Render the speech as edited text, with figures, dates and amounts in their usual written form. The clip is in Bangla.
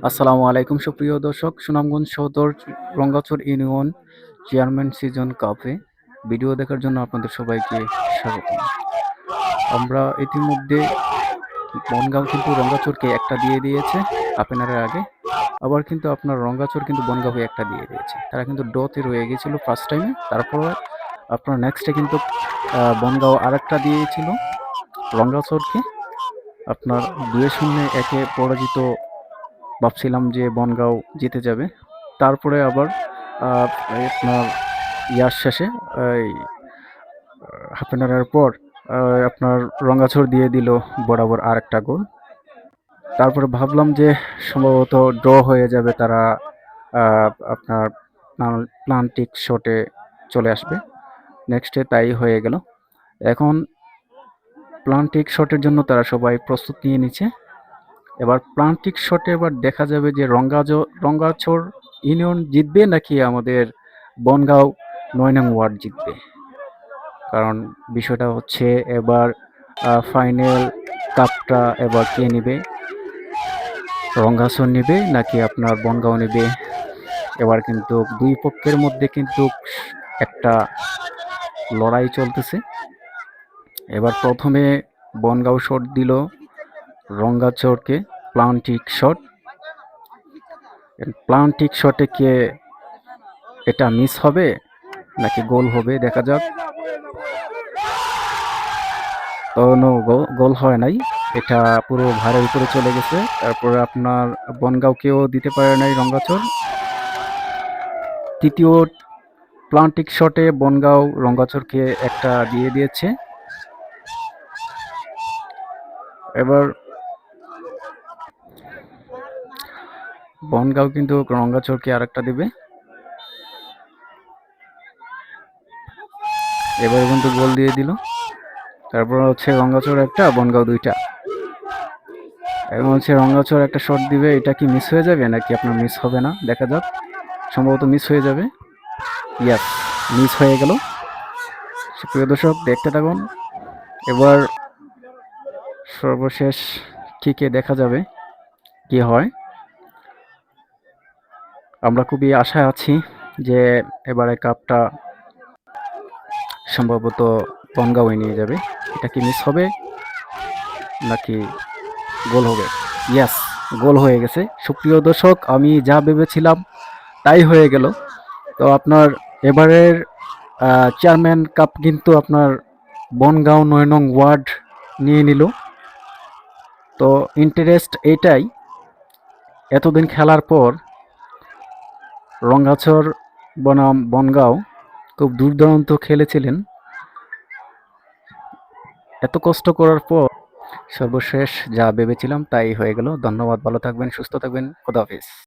আসসালামু আলাইকুম সুপ্রিয় দর্শক, সুনামগঞ্জ সদর রঙ্গাচর ইউনিয়ন চেয়ারম্যান সিজন কাপে ভিডিও দেখার জন্য আপনাদের সবাইকে স্বাগতম। আমরা ইতিমধ্যে বনগাঁও কিন্তু রঙ্গাচরকে একটা দিয়ে দিয়েছে আপনারা আগে, আবার কিন্তু আপনার রঙ্গাচর কিন্তু বনগাঁওকে একটা দিয়ে দিয়েছে। তারা কিন্তু ডতে রয়ে গেছিল ফার্স্ট টাইমে, তারপরে আপনার নেক্সটে কিন্তু বনগাঁও আরেকটা দিয়েছিল রঙ্গাচরকে। আপনার 2-0 একে পরাজিত ভাবছিলাম যে বনগাঁও জিতে যাবে। তারপরে আবার আপনার ইয়ার শেষে এই হাফ অ্যান আওয়ারের পর আপনার রঙ্গাছড় দিয়ে দিল বরাবর আরেকটা গোল। তারপরে ভাবলাম যে সম্ভবত ড্র হয়ে যাবে, তারা আপনার প্লান্টিক শটে চলে আসবে। নেক্সটে তাই হয়ে গেল। এখন প্লান্টিক শটের জন্য তারা সবাই প্রস্তুত নিয়ে নিচ্ছে। এবার প্লান্টিক শটে এবার দেখা যাবে যে রঙ্গাচড় ইউনিয়ন জিতবে নাকি আমাদের বনগাঁও 9 নং ওয়ার্ড জিতবে। কারণ বিষয়টা হচ্ছে এবার ফাইনাল কাপটা এবার কে নেবে, রঙ্গাচড় নেবে নাকি আপনার বনগাঁও নেবে। এবার কিন্তু দুই পক্ষের মধ্যে কিন্তু একটা লড়াই চলতেছে। এবার প্রথমে বনগাঁও শট দিল রঙ্গাচড়কে প্লান্টিক শট। প্লান্টিক শটে কে এটা মিস হবে নাকি গোল হবে দেখা যাক। তো নো, গোল হয় নাই, এটা পুরো ভারের উপরে চলে গেছে। তারপরে আপনার বনগাঁওকেও দিতে পারে নাই রঙ্গাচড়। তৃতীয় প্লান্টিক শটে বনগাঁও রঙ্গাচড়কে একটা দিয়ে দিয়েছে। এবার বনগাঁও কিন্তু রঙ্গাচড়কে আরেকটা দিবে। এবার কিন্তু গোল দিয়ে দিল। তারপর হচ্ছে রঙ্গাচড় একটা, বনগাঁও দুইটা। এবং হচ্ছে রঙ্গাচড় একটা শট দিবে, এটা কি মিস হয়ে যাবে নাকি আপনার মিস হবে না দেখা যাক। সম্ভবত মিস হয়ে যাবে। ইয়াস, মিস হয়ে গেল। সুপ্রিয় দর্শক দেখতে থাকুন। এবার সর্বশেষ কিকে দেখা যাবে কি হয়। আমরা খুবই আশায় আছি যে এবারে কাপটা সম্ভবত বনগাঁওয়ে নিয়ে যাবে। এটা কি মিস হবে নাকি গোল হবে? ইয়াস, গোল হয়ে গেছে। সুপ্রিয় দর্শক, আমি যা ভেবেছিলাম তাই হয়ে গেল। তো আপনার এবারের চেয়ারম্যান কাপ কিন্তু আপনার বনগাঁও 9 নং ওয়ার্ড নিয়ে নিল। তো ইন্টারেস্ট এটাই, এতদিন খেলার পর রঙ্গাচড় বনাম বনগাঁও খুব দুর্দান্ত খেলেছিলেন। এত কষ্ট করার পর সর্বশেষ যা ভেবেছিলাম তাই হয়ে গেল। ধন্যবাদ, ভালো থাকবেন, সুস্থ থাকবেন, খোদাহাফেজ।